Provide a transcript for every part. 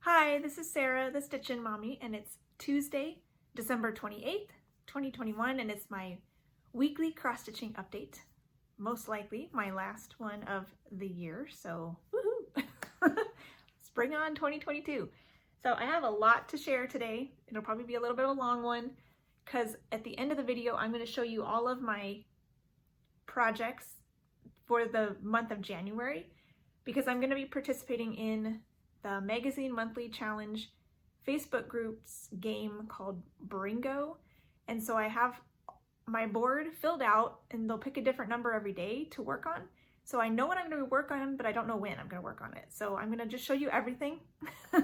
Hi, this is Sarah, the Stitchin Mommy, and it's Tuesday, December 28th, 2021, and it's my weekly cross-stitching update. Most likely my last one of the year, so woohoo! Spring on 2022. So I have a lot to share today. It'll probably be a little bit of a long one because at the end of the video, I'm going to show you all of my projects for the month of January because I'm going to be participating in the Magazine Monthly Challenge Facebook group's game called Bringo. And so I have my board filled out and they'll pick a different number every day to work on. So I know what I'm going to work on, but I don't know when I'm going to work on it. So I'm going to just show you everything. So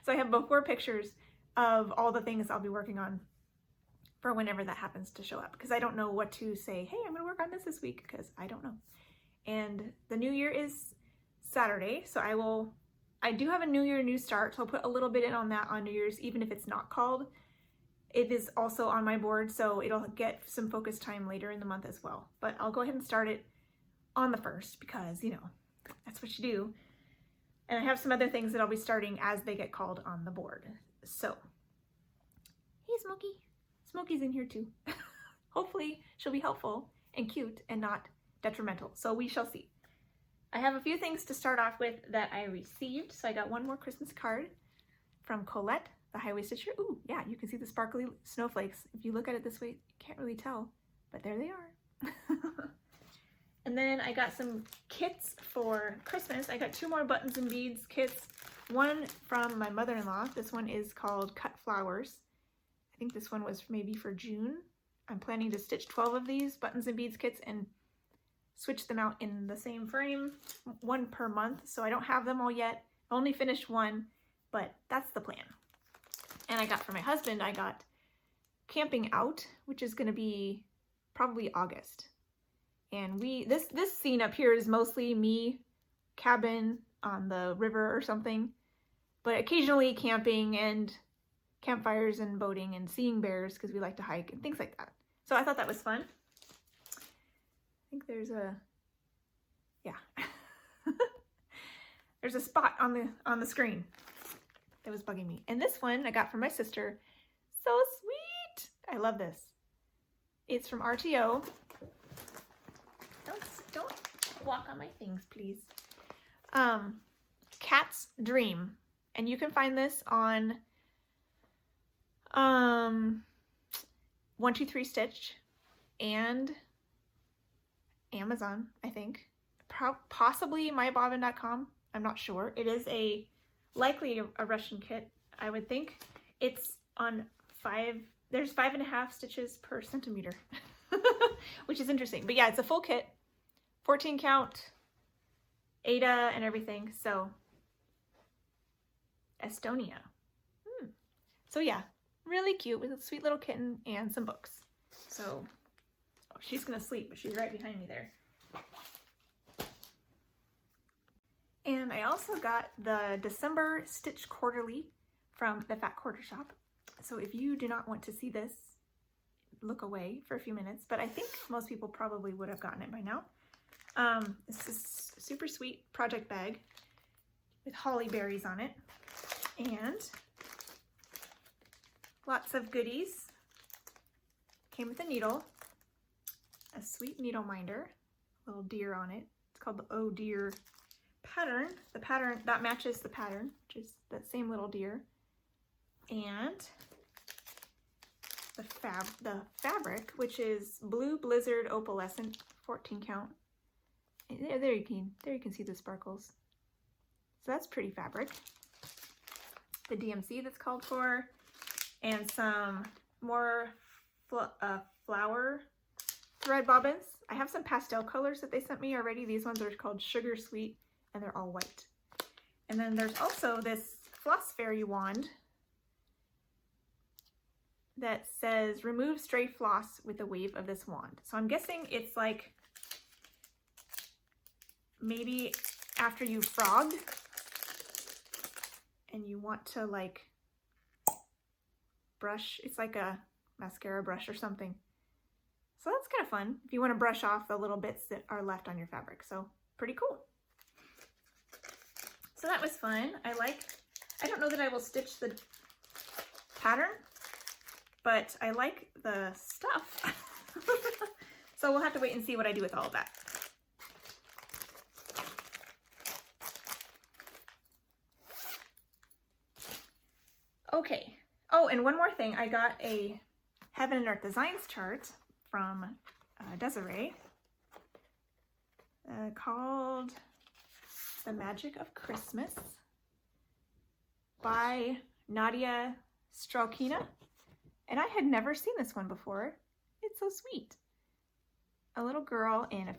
I have before pictures of all the things I'll be working on for whenever that happens to show up. Because I don't know what to say, hey, I'm going to work on this week, because I don't know. And the new year is Saturday, so I do have a New Year, New Start, so I'll put a little bit in on that on New Year's, even if it's not called. It is also on my board, so it'll get some focus time later in the month as well. But I'll go ahead and start it on the 1st because, you know, that's what you do. And I have some other things that I'll be starting as they get called on the board. So, hey Smokey. Smokey's in here too. Hopefully she'll be helpful and cute and not detrimental. So we shall see. I have a few things to start off with that I received. So I got one more Christmas card from Colette, the Highway Stitcher. Ooh, yeah, you can see the sparkly snowflakes. If you look at it this way, you can't really tell, but there they are. And then I got some kits for Christmas. I got 2 more buttons and beads kits. One from my mother-in-law. This one is called Cut Flowers. I think this one was maybe for June. I'm planning to stitch 12 of these buttons and beads kits and switch them out in the same frame, 1 per month. So I don't have them all yet. I only finished 1, but that's the plan. And I got for my husband, I got Camping Out, which is going to be probably August. And this scene up here is mostly me, cabin on the river or something, but occasionally camping and campfires and boating and seeing bears because we like to hike and things like that. So I thought that was fun. I think there's a, yeah, there's a spot on the screen that was bugging me. And this one I got from my sister. So sweet. I love this. It's from RTO. Don't walk on my things, please. Cat's Dream. And you can find this on 123 Stitch and Amazon, I think. Possibly mybobbin.com. I'm not sure. It is likely a Russian kit, I would think. It's on there's 5.5 stitches per centimeter, which is interesting. But yeah, it's a full kit, 14 count, Ada and everything. So Estonia. So yeah, really cute with a sweet little kitten and some books. So she's gonna sleep, but she's right behind me there. And I also got the December Stitch Quarterly from the Fat Quarter Shop. So if you do not want to see this, look away for a few minutes, but I think most people probably would have gotten it by now. It's this super sweet project bag with holly berries on it and lots of goodies. Came with a needle, a sweet needle minder, little deer on it. It's called the Oh Dear pattern. The pattern that matches the pattern, which is that same little deer. And the fabric, which is Blue Blizzard Opalescent, 14 count. There you can see the sparkles. So that's pretty fabric. The DMC that's called for, and some more flower thread bobbins. I have some pastel colors that they sent me already. These ones are called Sugar Sweet, and they're all white. And then there's also this Floss Fairy wand that says, remove stray floss with a wave of this wand. So I'm guessing it's like maybe after you've frogged and you want to like brush, it's like a mascara brush or something. So that's kind of fun if you want to brush off the little bits that are left on your fabric. So pretty cool. So that was fun. I like I don't know that I will stitch the pattern, but I like the stuff. So we'll have to wait and see what I do with all of that. Okay. Oh, and one more thing. I got a Heaven and Earth Designs chart from Desiree called The Magic of Christmas by Nadia Strokina. And I had never seen this one before. It's so sweet. A little girl in a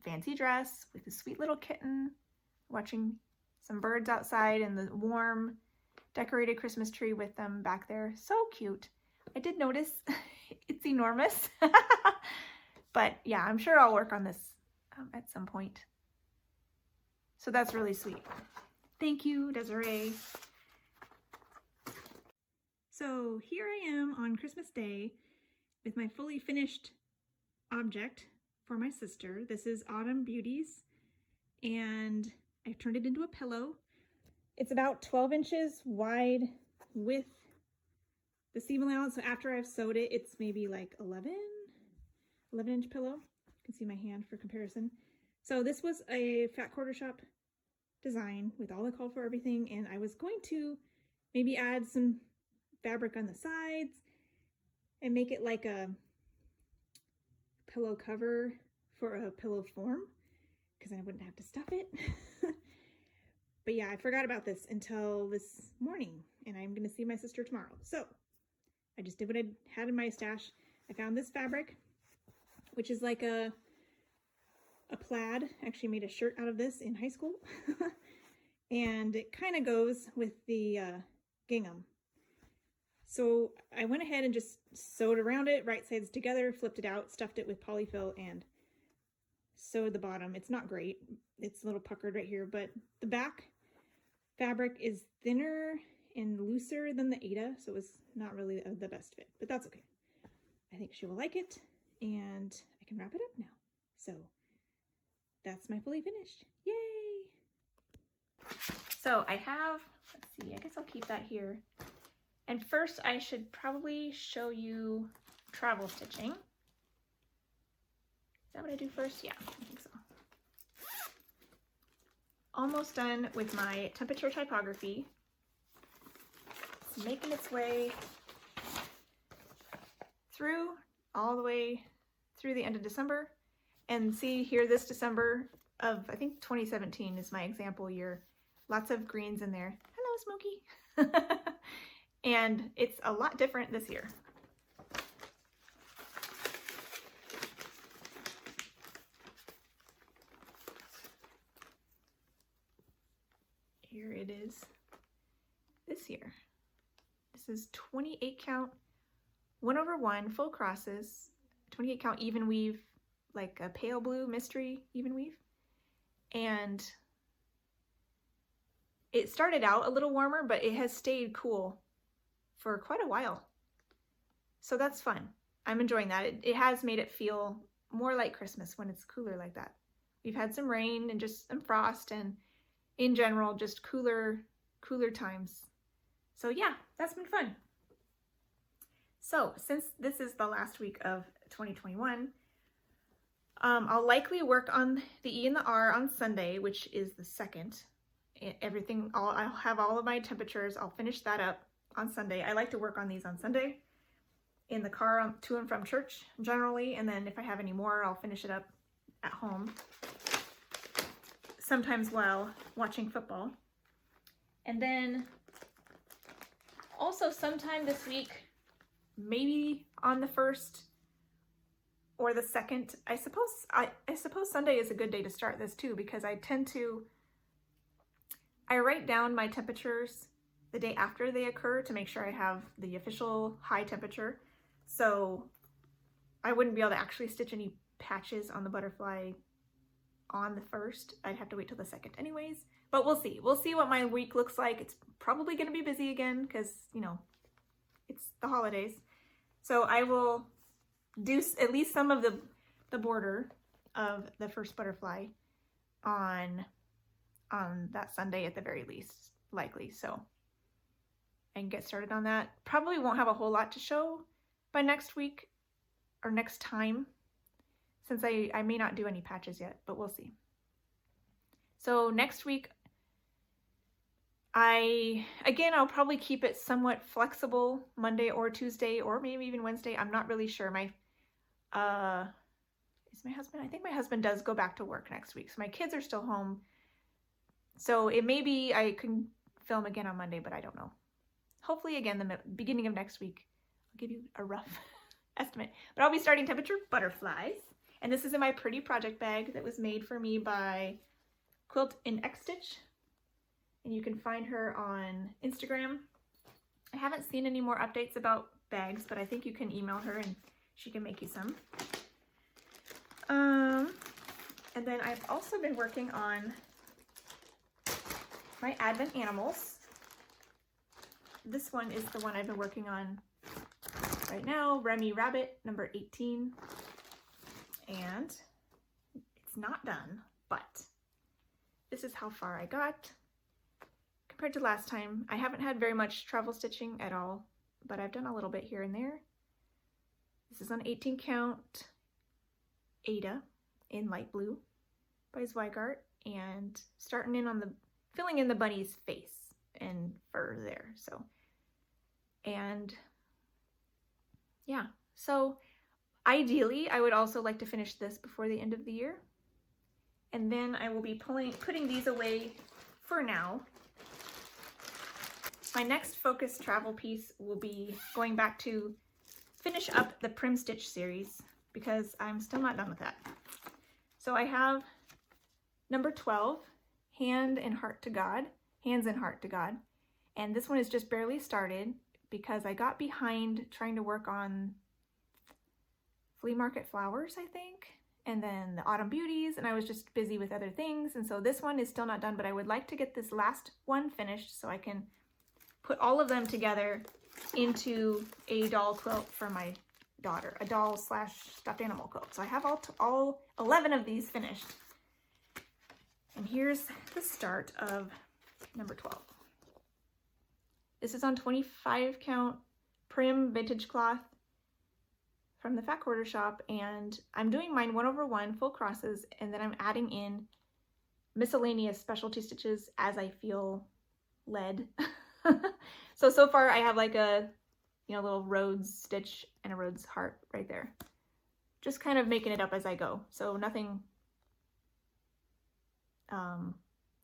fancy dress with a sweet little kitten watching some birds outside and the warm decorated Christmas tree with them back there. So cute. I did notice it's enormous. But yeah, I'm sure I'll work on this at some point. So that's really sweet. Thank you, Desiree. So here I am on Christmas Day with my fully finished object for my sister. This is Autumn Beauties, and I've turned it into a pillow. It's about 12 inches wide with the seam allowance. So after I've sewed it, it's maybe like 11-inch pillow. You can see my hand for comparison. So this was a Fat Quarter Shop design with all the call for everything, and I was going to maybe add some fabric on the sides and make it like a pillow cover for a pillow form, because I wouldn't have to stuff it. But yeah, I forgot about this until this morning, and I'm going to see my sister tomorrow. So I just did what I had in my stash. I found this fabric, which is like a plaid. I actually made a shirt out of this in high school. And it kind of goes with the gingham. So I went ahead and just sewed around it, right sides together, flipped it out, stuffed it with polyfill, and sewed the bottom. It's not great. It's a little puckered right here, but the back fabric is thinner and looser than the Ada, so it was not really the best fit, but that's okay. I think she will like it, and I can wrap it up now. So that's my fully finished. Yay! So I have, let's see, I guess I'll keep that here. And first I should probably show you travel stitching. Is that what I do first? Yeah, I think so. Almost done with my temperature typography. It's making its way through, all the way through the end of December. And see here, this December of, I think 2017 is my example year. Lots of greens in there. Hello, Smokey. And it's a lot different this year. Here it is this year. This is 28 count, 1/1 full crosses, 28 count even weave, like a pale blue mystery even weave. And it started out a little warmer, but it has stayed cool for quite a while. So that's fun. I'm enjoying that. It has made it feel more like Christmas when it's cooler like that. We've had some rain and just some frost, and in general, just cooler times. So yeah, that's been fun. So since this is the last week of 2021, I'll likely work on the E and the R on Sunday, which is the 2nd. I'll have all of my temperatures. I'll finish that up on Sunday. I like to work on these on Sunday in the car to and from church generally, and then if I have any more, I'll finish it up at home, sometimes while watching football. And then also sometime this week, maybe on the 1st or the 2nd, I suppose Sunday is a good day to start this too, because I write down my temperatures the day after they occur to make sure I have the official high temperature. So I wouldn't be able to actually stitch any patches on the butterfly on the 1st. I'd have to wait till the 2nd anyways, but we'll see. We'll see what my week looks like. It's probably going to be busy again because, you know, it's the holidays. So I will do at least some of the border of the first butterfly on that Sunday at the very least, likely. So and get started on that. Probably won't have a whole lot to show by next week or next time, since I may not do any patches yet, but we'll see. So next week, I'll probably keep it somewhat flexible, Monday or Tuesday, or maybe even Wednesday. I'm not really sure. Is my husband? I think my husband does go back to work next week, so my kids are still home. So it may be I can film again on Monday, but I don't know. Hopefully again, the beginning of next week, I'll give you a rough estimate. But I'll be starting temperature butterflies. And this is in my pretty project bag that was made for me by Quilt in X Stitch. And you can find her on Instagram. I haven't seen any more updates about bags, but I think you can email her and she can make you some. And then I've also been working on my Advent animals. This one is the one I've been working on right now, Remy Rabbit, number 18. And it's not done, but this is how far I got. Compared to last time, I haven't had very much travel stitching at all, but I've done a little bit here and there. This is on 18 count Ada in light blue by Zweigart, and starting in on the, filling in the bunny's face and fur there. So, and yeah, so ideally I would also like to finish this before the end of the year, and then I will be putting these away for now. My next focus travel piece will be going back to finish up the Prim Stitch series, because I'm still not done with that. So I have number 12, Hands and Heart to God, and this one is just barely started because I got behind trying to work on Flea Market Flowers, I think, and then the Autumn Beauties, and I was just busy with other things, and so this one is still not done, but I would like to get this last one finished so I can put all of them together into a doll quilt for my daughter, a doll / stuffed animal quilt. So I have all 11 of these finished. And here's the start of number 12. This is on 25 count Prim vintage cloth from the Fat Quarter Shop, and I'm doing mine 1/1 full crosses, and then I'm adding in miscellaneous specialty stitches as I feel led. So far I have like a, you know, little rose stitch and a rose heart right there. Just kind of making it up as I go. So nothing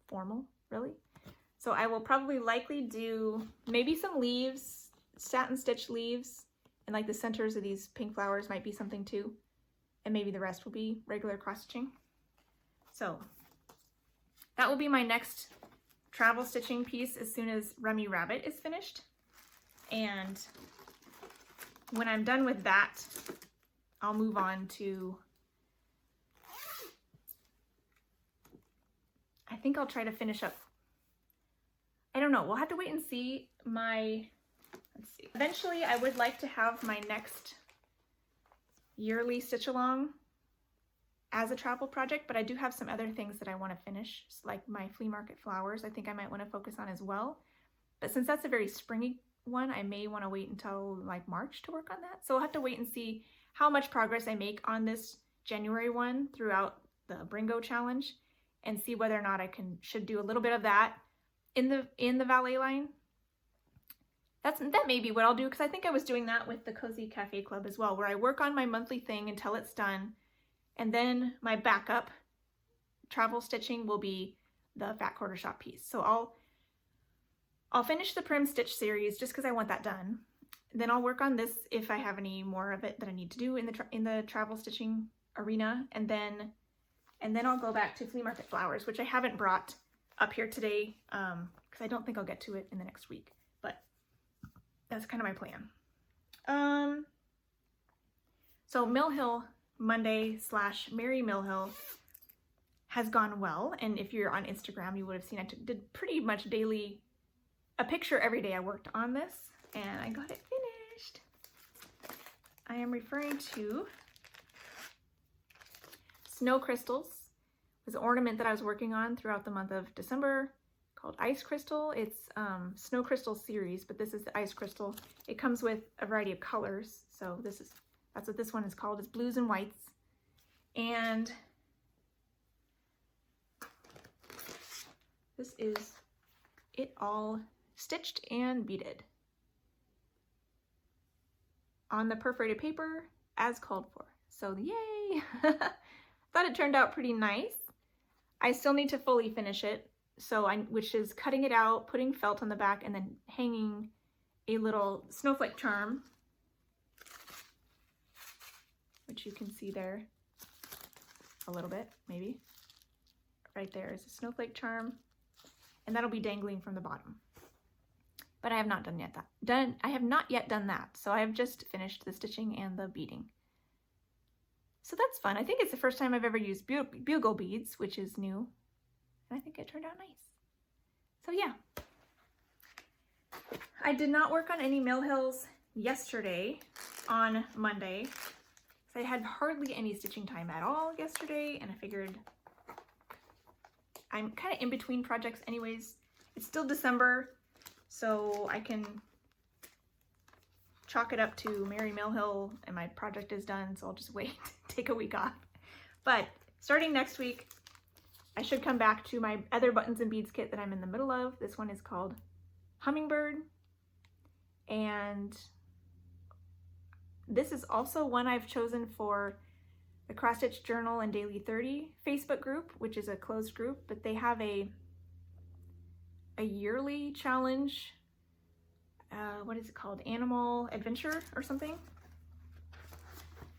formal, really. So I will probably likely do maybe some leaves, satin stitch leaves, and like the centers of these pink flowers might be something too. And maybe the rest will be regular cross stitching. So that will be my next travel stitching piece as soon as Remy Rabbit is finished. And when I'm done with that, I'll move on to, I think I'll try to finish up, I don't know, we'll have to wait and see let's see. Eventually I would like to have my next yearly stitch along as a travel project, but I do have some other things that I want to finish, like my Flea Market Flowers. I think I might want to focus on as well. But since that's a very springy one, I may want to wait until like March to work on that. So I'll have to wait and see how much progress I make on this January one throughout the Bringo challenge, and see whether or not I should do a little bit of that in the Valet line. That may be what I'll do, because I think I was doing that with the Cozy Cafe Club as well, where I work on my monthly thing until it's done, and then my backup travel stitching will be the Fat Quarter Shop piece. So I'll finish the Prim Stitch series just because I want that done. Then I'll work on this if I have any more of it that I need to do in the travel stitching arena, and then I'll go back to Flea Market Flowers, which I haven't brought up here today because I don't think I'll get to it in the next week, but that's kind of my plan. So Mill Hill Monday / Mary Mill Hill has gone well, and if you're on Instagram you would have seen I did pretty much daily, a picture every day I worked on this, and I got it finished. I am referring to Snow Crystals. It was an ornament that I was working on throughout the month of December. called Ice Crystal. It's Snow Crystal series, but this is the Ice Crystal. It comes with a variety of colors. So that's what this one is called. It's blues and whites. And this is it all stitched and beaded on the perforated paper as called for. So yay! Thought it turned out pretty nice. I still need to fully finish it, which is cutting it out, putting felt on the back, and then hanging a little snowflake charm, which you can see there a little bit, maybe. Right there is a snowflake charm, and that'll be dangling from the bottom. But I have not done I have not yet done that, so I have just finished the stitching and the beading. So that's fun. I think it's the first time I've ever used bugle beads, which is new, and I think it turned out nice. So yeah. I did not work on any mill hills yesterday on Monday. So I had hardly any stitching time at all yesterday, and I figured I'm kind of in between projects anyways. It's still December, so I can chalk it up to Merry Mill Hill and my project is done, so I'll just wait, take a week off. But starting next week, I should come back to my other buttons and beads kit that I'm in the middle of. This one is called Hummingbird, and this is also one I've chosen for the Cross Stitch Journal and Daily 30 Facebook group, which is a closed group, but they have a yearly challenge. What is it called? Animal Adventure or something?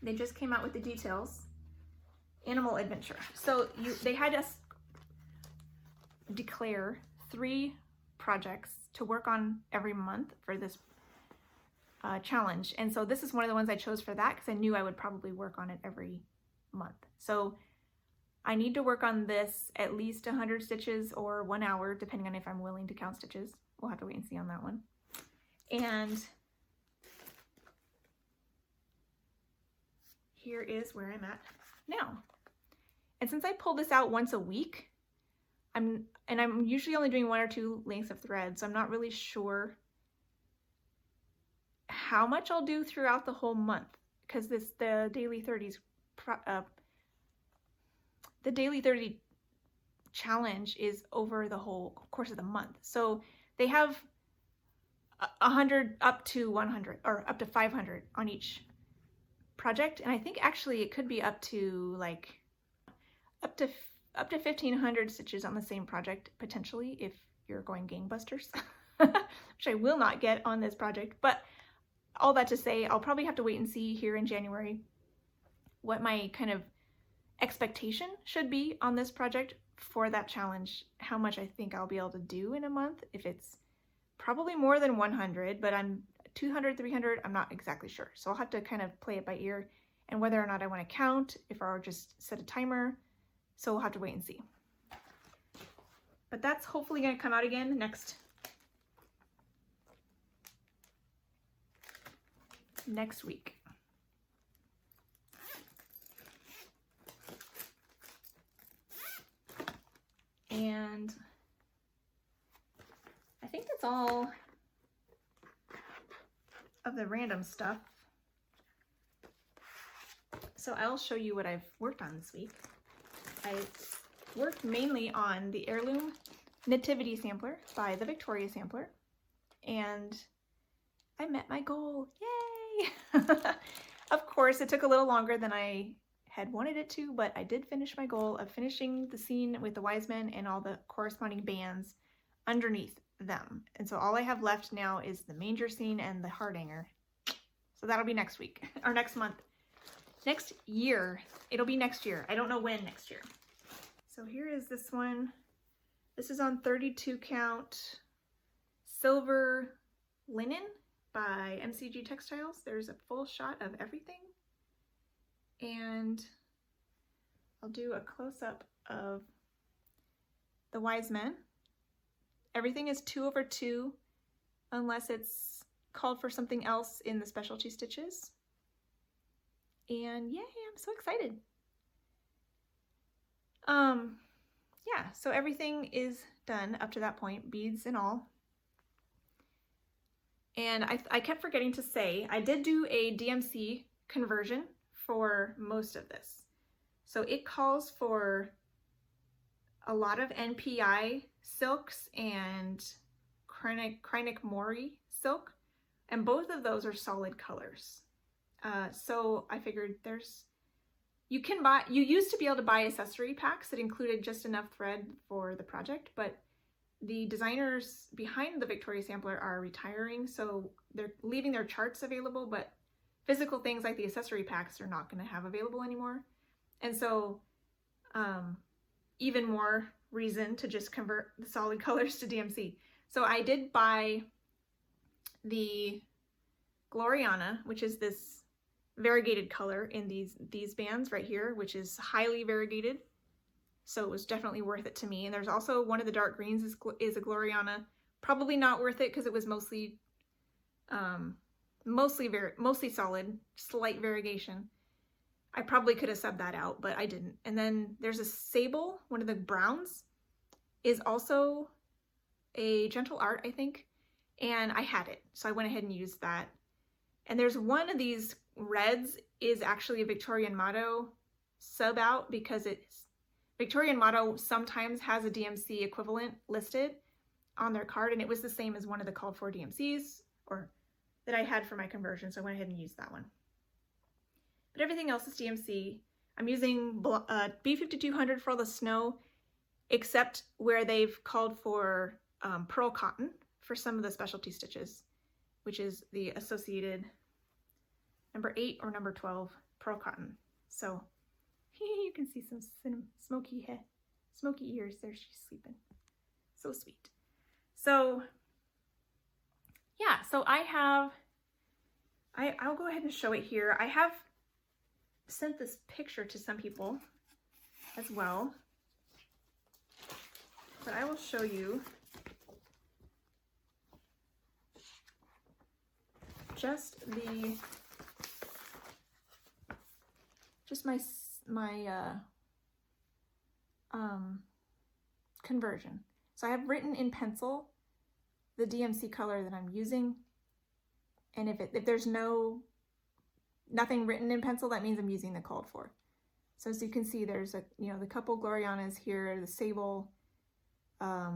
They just came out with the details. Animal Adventure. So they had us declare 3 projects to work on every month for this challenge. And so this is one of the ones I chose for that because I knew I would probably work on it every month. So I need to work on this at least 100 stitches or 1 hour, depending on if I'm willing to count stitches. We'll have to wait and see on that one. And here is where I'm at now. And since I pull this out once a week, I'm usually only doing 1 or 2 lengths of thread, so I'm not really sure how much I'll do throughout the whole month, because the Daily 30s the Daily 30 challenge is over the whole course of the month. So they have 100 up to 100 or up to 500 on each project, and I think actually it could be up to like up to 1,500 stitches on the same project potentially if you're going gangbusters, which I will not get on this project. But all that to say, I'll probably have to wait and see here in January what my kind of expectation should be on this project for that challenge, how much I think I'll be able to do in a month. If it's probably more than 100, but I'm 200, 300, I'm not exactly sure. So I'll have to kind of play it by ear, and whether or not I want to count, if I'll just set a timer. So we'll have to wait and see. But that's hopefully going to come out again next week. And I think that's all of the random stuff. So I'll show you what I've worked on this week. I worked mainly on the Heirloom Nativity sampler by the Victoria sampler, and I met my goal. Yay! Of course, it took a little longer than I had wanted it to, but I did finish my goal of finishing the scene with the wise men and all the corresponding bands underneath them. And so all I have left now is the manger scene and the heart hanger. So that'll be next week, or next month. Next year. It'll be next year. I don't know when next year. So here is this one. This is on 32 count silver linen by MCG Textiles. There's a full shot of everything. And I'll do a close-up of the wise men. Everything is 2/2 unless it's called for something else in the specialty stitches. And yay, I'm so excited. Yeah, so everything is done up to that point, beads and all. And I kept forgetting to say, I did do a DMC conversion for most of this. So it calls for a lot of NPI silks and Krynic Mori silk, and both of those are solid colors. So I figured you used to be able to buy accessory packs that included just enough thread for the project, but the designers behind the Victoria sampler are retiring, so they're leaving their charts available, but physical things like the accessory packs are not going to have available anymore. And so even more reason to just convert the solid colors to DMC. So I did buy the Gloriana, which is this variegated color in these bands right here, which is highly variegated. So it was definitely worth it to me. And there's also one of the dark greens is a Gloriana. Probably not worth it because it was mostly solid, slight variegation. I probably could have subbed that out, but I didn't. And then there's a Sable, one of the browns, is also a Gentle Art, I think. And I had it, so I went ahead and used that. And there's one of these reds is actually a Victorian Motto sub out, because Victorian Motto sometimes has a DMC equivalent listed on their card, and it was the same as one of the called for DMCs or that I had for my conversion, so I went ahead and used that one. But everything else is DMC. I'm using B5200 for all the snow, except where they've called for pearl cotton for some of the specialty stitches, which is the associated number 8 or number 12 pearl cotton. So you can see some smoky ears there. She's sleeping. So sweet. So yeah, so I'll go ahead and show it here. I have sent this picture to some people as well, but I will show you just my conversion. So I have written in pencil the DMC color that I'm using, and if there's nothing written in pencil, that means I'm using the called for. So as you can see, there's the couple Glorianas here, the Sable, a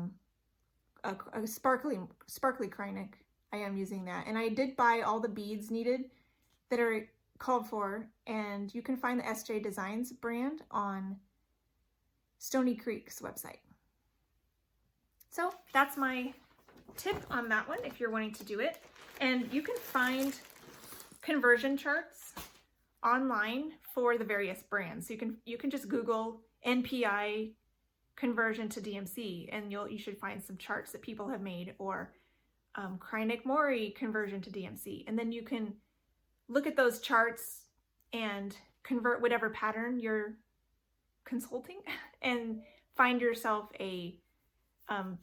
sparkly Krynic. I am using that, and I did buy all the beads needed that are called for, and you can find the SJ Designs brand on Stony Creek's website. So that's my tip on that one if you're wanting to do it. And you can find conversion charts online for the various brands. So you can just Google NPI conversion to DMC, and you should find some charts that people have made, or Krynic Mori conversion to DMC, and then you can look at those charts and convert whatever pattern you're consulting and find yourself the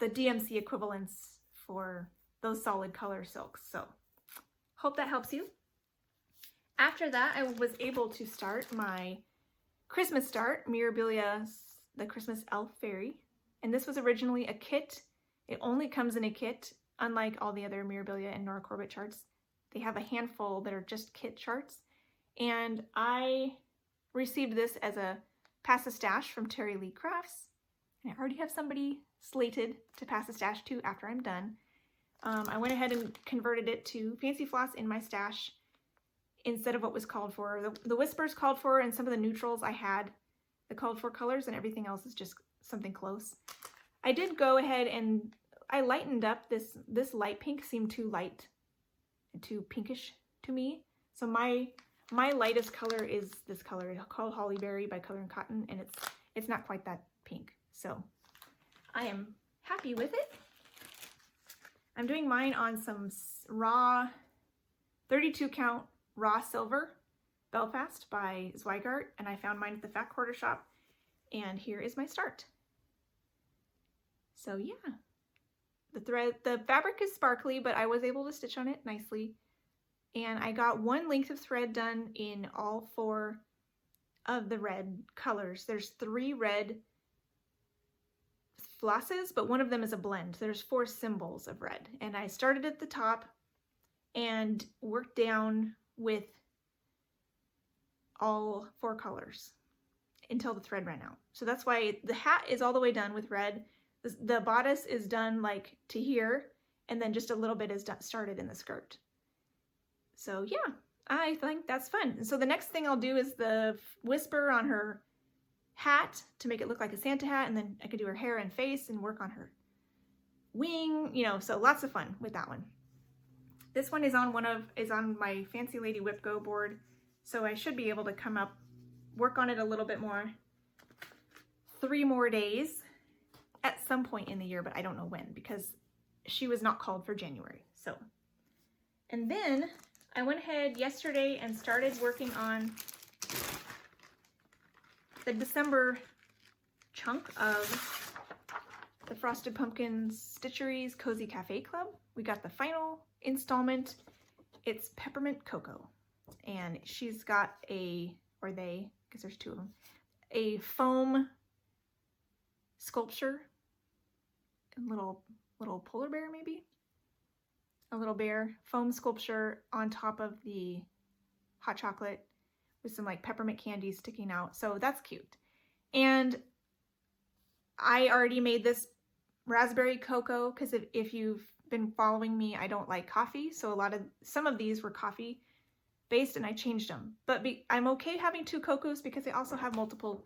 DMC equivalents for those solid color silks. So hope that helps you. After that, I was able to start my Christmas start, Mirabilia, the Christmas Elf Fairy. And this was originally a kit. It only comes in a kit, unlike all the other Mirabilia and Nora Corbett charts. They have a handful that are just kit charts. And I received this as a pass a stash from Terry Lee Crafts. And I already have somebody slated to pass a stash to after I'm done. I went ahead and converted it to Fancy Floss in my stash instead of what was called for. The Whispers called for, and some of the neutrals I had the called for colors, and everything else is just something close. I did go ahead and I lightened up this light pink. Seemed too light, too pinkish to me. So my lightest color is this color called Hollyberry by Color and Cotton, and it's not quite that pink. So I am happy with it. I'm doing mine on some raw 32 count raw silver Belfast by Zweigart, and I found mine at the Fat Quarter Shop, and here is my start. So yeah, the fabric is sparkly, but I was able to stitch on it nicely, and I got one length of thread done in all 4 of the red colors. There's 3 red flosses, but one of them is a blend. There's 4 symbols of red. And I started at the top and worked down with all 4 colors until the thread ran out. So that's why the hat is all the way done with red. The bodice is done like to here, and then just a little bit is started in the skirt. So yeah, I think that's fun. And so the next thing I'll do is the whisper on her hat to make it look like a Santa hat, and then I could do her hair and face and work on her wing, you know, so lots of fun with that one. This one is on my Fancy Lady Whip Go board, so I should be able to come up, work on it a little bit more. 3 more days at some point in the year, but I don't know when, because she was not called for January. So, and then I went ahead yesterday and started working on the December chunk of the Frosted Pumpkins Stitcheries Cozy Cafe Club. We got the final installment. It's Peppermint Cocoa, and she's got or they, because there's 2 of them, a foam sculpture, a little polar bear, maybe a little bear foam sculpture on top of the hot chocolate with some like peppermint candy sticking out. So that's cute. And I already made this raspberry cocoa because if you've been following me, I don't like coffee. So some of these were coffee based and I changed them. But I'm okay having 2 cocos because I also have multiple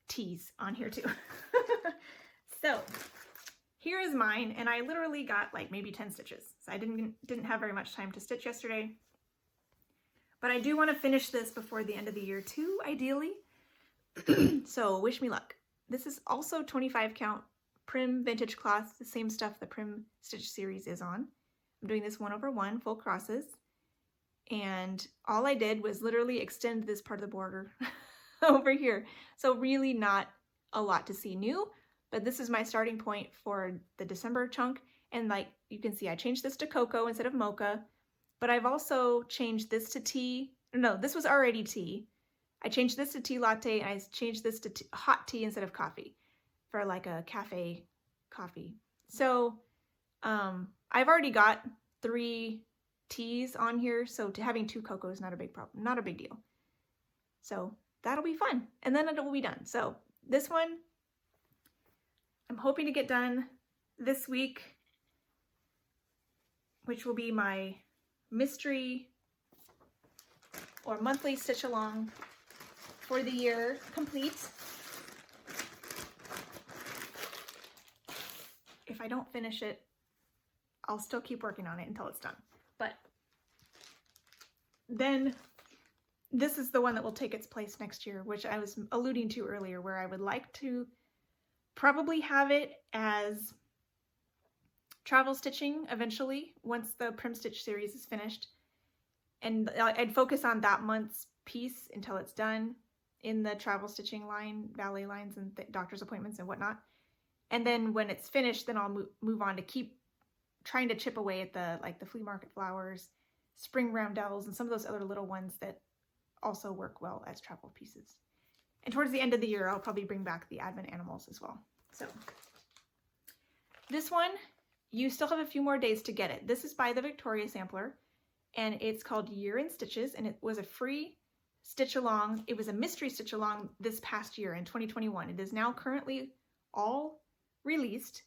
teas on here too. So here is mine, and I literally got like maybe 10 stitches. So I didn't have very much time to stitch yesterday. But I do want to finish this before the end of the year too, ideally. So wish me luck. This is also 25 count Prim vintage cloth, the same stuff the Prim Stitch series is on. I'm doing this 1/1 full crosses. And all I did was literally extend this part of the border over here. So really not a lot to see new, but this is my starting point for the December chunk. And like you can see, I changed this to cocoa instead of mocha, but I've also changed this to tea. No, this was already tea. I changed this to tea latte, and I changed this to hot tea instead of coffee for like a cafe coffee. So I've already got 3 teas on here, so having 2 cocoa is not a big problem, not a big deal. So that'll be fun, and then it will be done. So this one I'm hoping to get done this week, which will be my mystery or monthly stitch along for the year complete. If I don't finish it, I'll still keep working on it until it's done. But then this is the one that will take its place next year, which I was alluding to earlier, where I would like to probably have it as travel stitching eventually once the Prim Stitch series is finished. And I'd focus on that month's piece until it's done in the travel stitching line, ballet lines and doctor's appointments and whatnot. And then when it's finished, then I'll move on to keep trying to chip away at the flea market flowers, spring roundels, and some of those other little ones that also work well as travel pieces. And towards the end of the year, I'll probably bring back the Advent animals as well. So this one, you still have a few more days to get it. This is by the Victoria Sampler, and it's called Year in Stitches, and it was a free stitch along. It was a mystery stitch along this past year in 2021. It is now currently all released.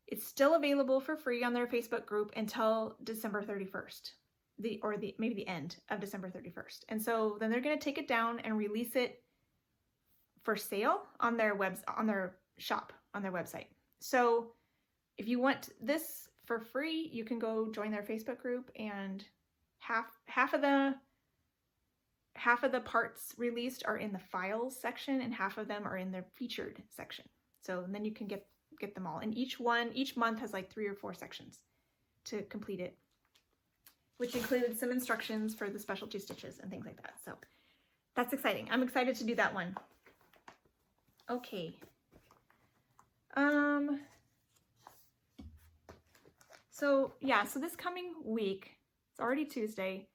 It's still available for free on their Facebook group until December 31st, maybe the end of December 31st. And so then they're going to take it down and release it for sale on their shop, on their website. So if you want this for free, you can go join their Facebook group, and half of the parts released are in the files section, and half of them are in their featured section. So then you can get them all. And each month has like 3 or 4 sections to complete it, which includes some instructions for the specialty stitches and things like that. So that's exciting. I'm excited to do that one. Okay. So yeah, so this coming week, it's already Tuesday,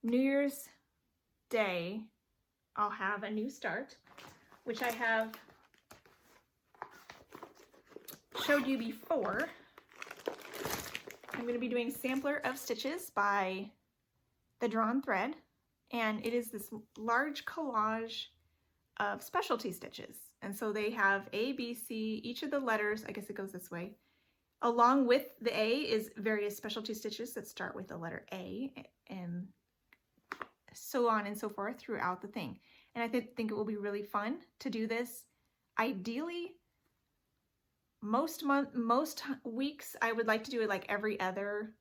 New Year's Day, I'll have a new start, which I have showed you before, I'm going to be doing Sampler of Stitches by The Drawn Thread, and it is this large collage of specialty stitches. And so they have A, B, C, each of the letters, I guess it goes this way. Along with the A is various specialty stitches that start with the letter A, and so on and so forth throughout the thing. And I think it will be really fun to do this. Ideally, most weeks I would like to do it like every other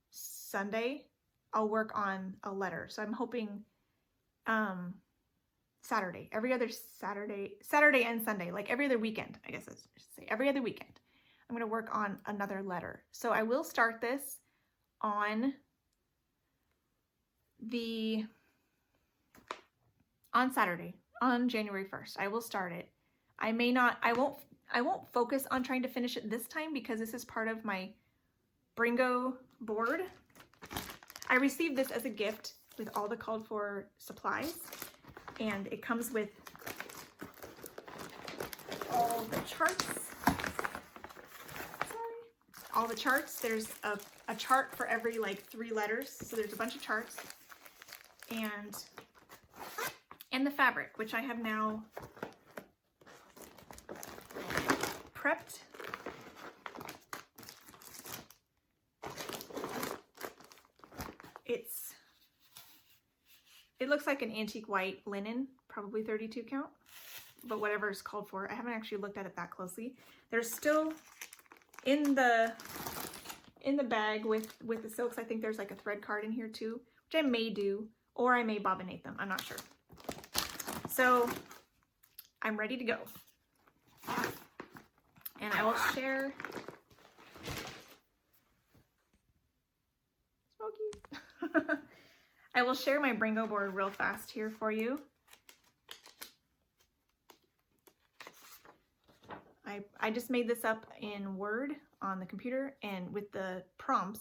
Sunday. I'll work on a letter. So I'm hoping Saturday, every other Saturday and Sunday, like every other weekend, I guess I should say, every other weekend, I'm going to work on another letter. So I will start this on Saturday, on January 1st. I will start it. I won't focus on trying to finish it this time because this is part of my Bringo board. I received this as a gift with all the called for supplies, and it comes with all the charts. All the charts. There's a chart for every like 3 letters, so there's a bunch of charts, and the fabric, which I have now prepped. It looks like an antique white linen, probably 32 count, but whatever is called for. I haven't actually looked at it that closely. There's still in the bag with the silks, I think there's like a thread card in here too, which I may do, or I may bobbinate them. I'm not sure. So I'm ready to go. And I will share Smokey. I will share my Bringo board real fast here for you. I just made this up in Word on the computer and with the prompts,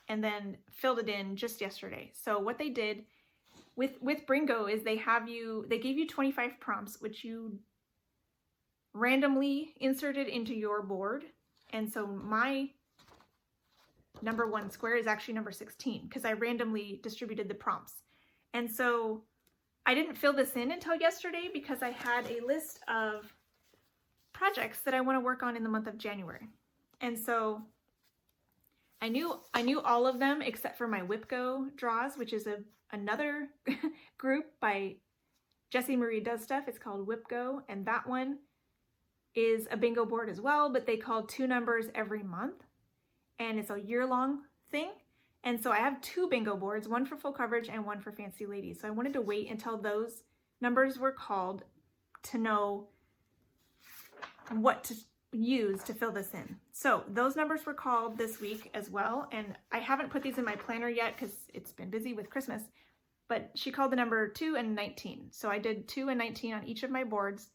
and then filled it in just yesterday. So what they did with Bringo is they gave you 25 prompts, which you randomly inserted into your board. And so my number 1 square is actually number 16 because I randomly distributed the prompts. And so I didn't fill this in until yesterday because I had a list of projects that I want to work on in the month of January. And so I knew all of them except for my WhipGo draws, which is another group by Jessie Marie Does Stuff. It's called WhipGo, and that one is a bingo board as well, but they call 2 numbers every month, and it's a year-long thing. And so I have 2 bingo boards, one for full coverage and one for Fancy Ladies. So I wanted to wait until those numbers were called to know what to use to fill this in. So those numbers were called this week as well, and I haven't put these in my planner yet because it's been busy with Christmas, but she called the number 2 and 19. So I did 2 and 19 on each of my boards,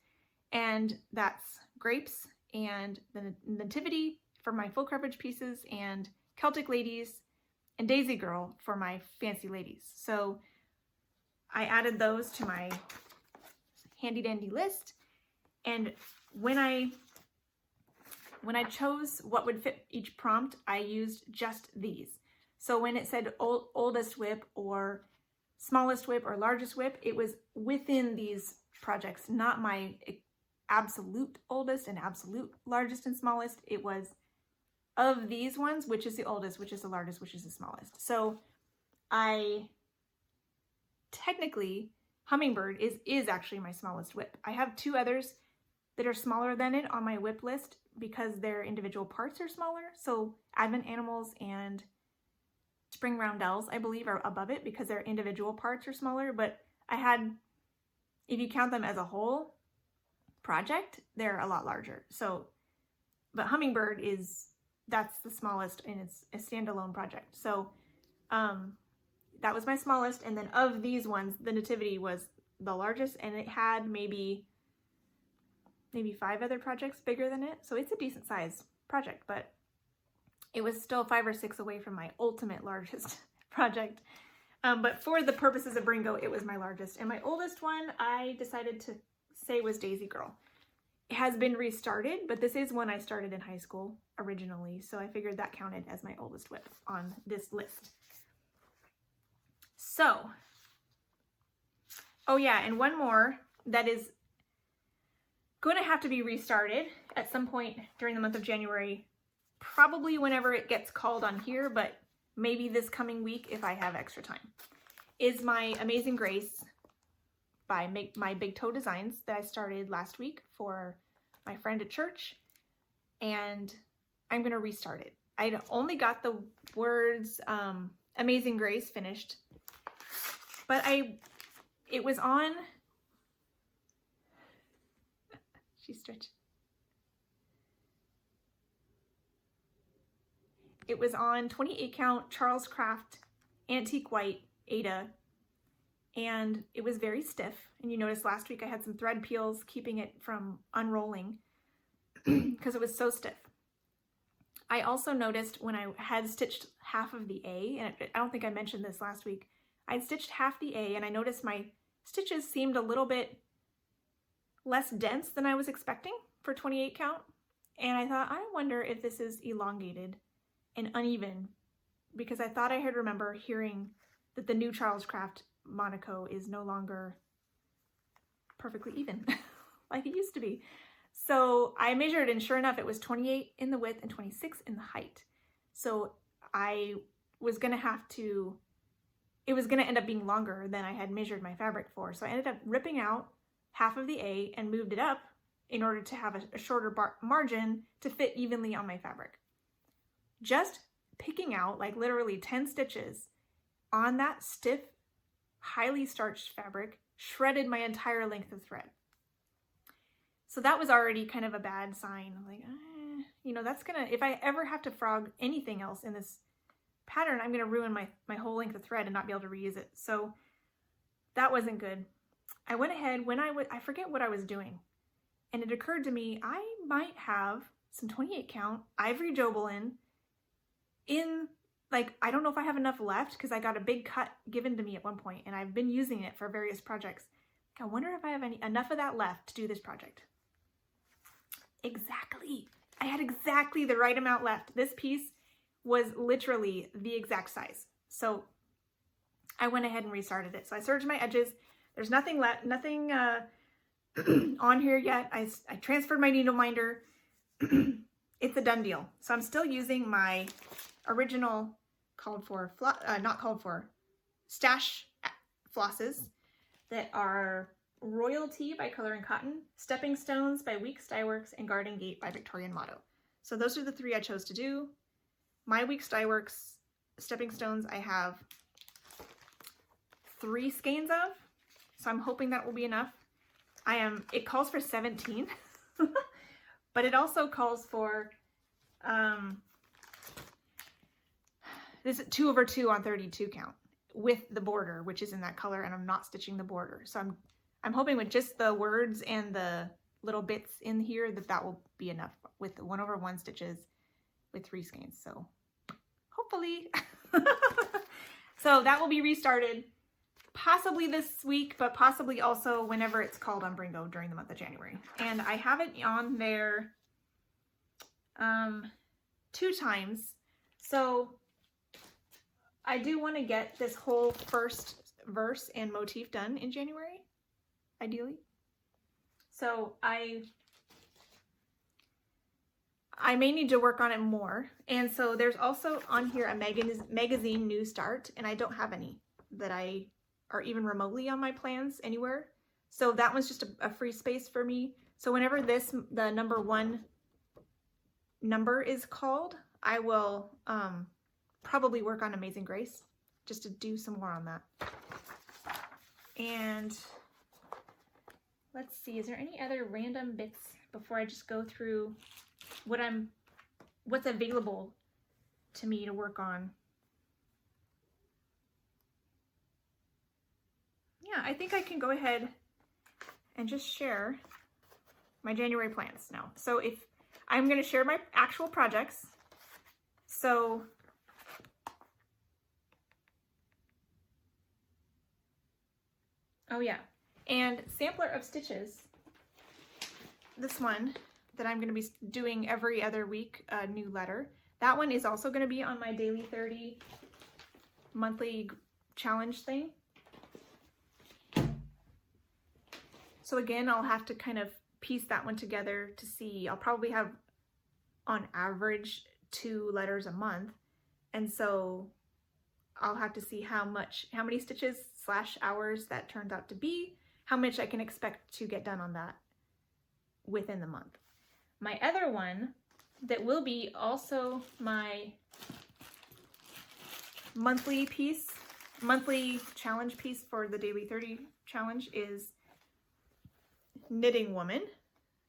and that's Grapes and the Nativity for my full coverage pieces, and Celtic Ladies and Daisy Girl for my Fancy Ladies. So I added those to my handy dandy list, and when I chose what would fit each prompt, I used just these. So when it said oldest whip or smallest whip or largest whip, it was within these projects, not my absolute oldest and absolute largest and smallest. It was of these ones, which is the oldest, which is the largest, which is the smallest. So technically, Hummingbird is actually my smallest whip. I have 2 others that are smaller than it on my whip list because their individual parts are smaller. So Advent Animals and Spring Roundels, I believe, are above it because their individual parts are smaller. But if you count them as a whole project, they're a lot larger. So, but Hummingbird that's the smallest, and it's a standalone project. So that was my smallest. And then of these ones, the Nativity was the largest, and it had maybe 5 other projects bigger than it. So it's a decent sized project, but it was still 5 or 6 away from my ultimate largest project. But for the purposes of Bringo, it was my largest. And my oldest one, I decided to say was Daisy Girl. has been restarted, but this is one I started in high school originally, so I figured that counted as my oldest WIP on this list. So, oh yeah, and one more that is going to have to be restarted at some point during the month of January, probably whenever it gets called on here, but maybe this coming week if I have extra time, is my Amazing Grace by My Big Toe Designs that I started last week for my friend at church, and I'm going to restart it. I only got the words Amazing Grace finished, but it was on, she's stretching. It was on 28 count Charles Craft Antique White Ada, and it was very stiff. And you noticed last week I had some thread peels keeping it from unrolling because it was so stiff. I also noticed when I had stitched half of the A, and I don't think I mentioned this last week, I'd stitched half the A and I noticed my stitches seemed a little bit less dense than I was expecting for 28 count. And I thought, I wonder if this is elongated and uneven, because I thought I had remember hearing that the new Charles Craft Monaco is no longer perfectly even like it used to be. So I measured, and sure enough, it was 28 in the width and 26 in the height. So I was gonna have to, it was gonna end up being longer than I had measured my fabric for. So I ended up ripping out half of the A and moved it up in order to have a shorter margin to fit evenly on my fabric. Just picking out like literally 10 stitches on that stiff, highly starched fabric shredded my entire length of thread. So that was already kind of a bad sign. I'm like, you know, that's gonna, if I ever have to frog anything else in this pattern, I'm gonna ruin my whole length of thread and not be able to reuse it. So that wasn't good. I went ahead when I forget what I was doing, and it occurred to me I might have some 28 count ivory Jobelin in, like, I don't know if I have enough left because I got a big cut given to me at one point and I've been using it for various projects. I wonder if I have enough of that left to do this project. Exactly. I had exactly the right amount left. This piece was literally the exact size. So I went ahead and restarted it. So I serged my edges. There's nothing left, nothing on here yet. I transferred my needle minder. It's a done deal. So I'm still using my original stash flosses that are Royalty by Color and Cotton, Stepping Stones by Weeks Dye Works, and Garden Gate by Victorian Motto. So those are the three I chose to do. My Weeks Dye Works Stepping Stones I have 3 skeins of, so I'm hoping that will be enough. It calls for 17, but it also calls for this is 2/2 on 32 count with the border, which is in that color, and I'm not stitching the border. So I'm hoping with just the words and the little bits in here that will be enough with the 1/1 stitches with 3 skeins. So hopefully. So that will be restarted possibly this week, but possibly also whenever it's called on Bringo during the month of January. And I have it on there 2 times. So I do want to get this whole first verse and motif done in January, ideally. So I may need to work on it more. And so there's also on here a magazine New Start, and I don't have any that are even remotely on my plans anywhere. So that one's just a free space for me. So whenever the number 1 number is called, I will probably work on Amazing Grace just to do some more on that. And let's see, is there any other random bits before I just go through what's available to me to work on? Yeah, I think I can go ahead and just share my January plans now. So if I'm going to share my actual projects. So oh yeah, and sampler of stitches. this one that I'm going to be doing every other week, a new letter. That one is also going to be on my daily 30 monthly challenge thing. So again, I'll have to kind of piece that one together to see. I'll probably have on average 2 letters a month. And so I'll have to see how many stitches / hours that turns out to be, how much I can expect to get done on that within the month. My other one that will be also my monthly challenge piece for the daily 30 challenge is Knitting Woman.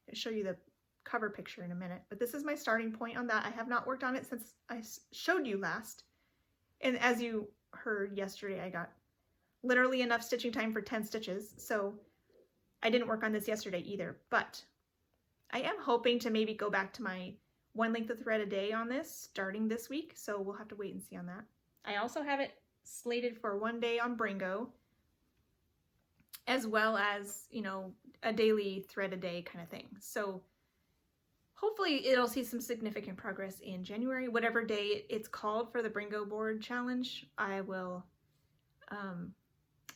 I'll show you the cover picture in a minute, but this is my starting point on that. I have not worked on it since I showed you last. And as you heard yesterday, I got literally enough stitching time for 10 stitches. So I didn't work on this yesterday either, but I am hoping to maybe go back to my 1 length of thread a day on this starting this week. So we'll have to wait and see on that. I also have it slated for 1 day on Bringo, as well as, you know, a daily thread a day kind of thing. So hopefully it'll see some significant progress in January. Whatever day it's called for the Bringo board challenge, I will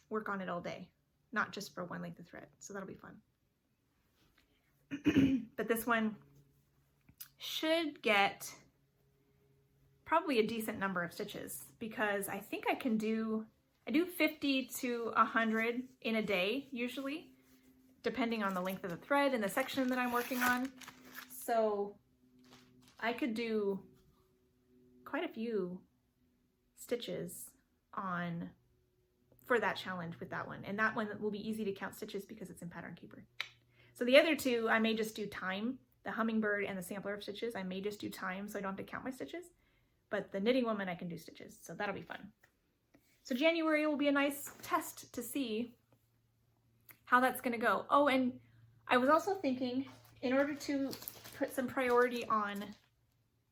work on it all day, not just for 1 length of thread. So that'll be fun. But this one should get probably a decent number of stitches, because I think I do 50 to 100 in a day usually, depending on the length of the thread and the section that I'm working on. So I could do quite a few stitches for that challenge with that one. And that one will be easy to count stitches because it's in Pattern Keeper. So the other two, I may just do time. The Hummingbird and the Sampler of Stitches, I may just do time so I don't have to count my stitches. But the Knitting Woman, I can do stitches. So that'll be fun. So January will be a nice test to see how that's going to go. Oh, and I was also thinking, in order to put some priority on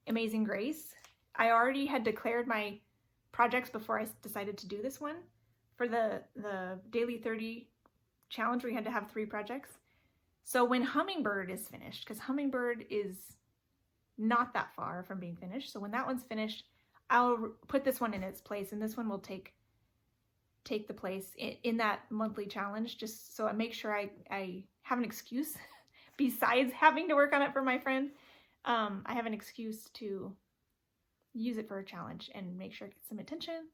Amazing Grace, I already had declared my projects before I decided to do this one. For the Daily 30 challenge, we had to have 3 projects. So when Hummingbird is finished, because Hummingbird is not that far from being finished, so when that one's finished, I'll put this one in its place, and this one will take the place in that monthly challenge, just so I make sure I have an excuse besides having to work on it for my friend. I have an excuse to use it for a challenge and make sure it gets some attention,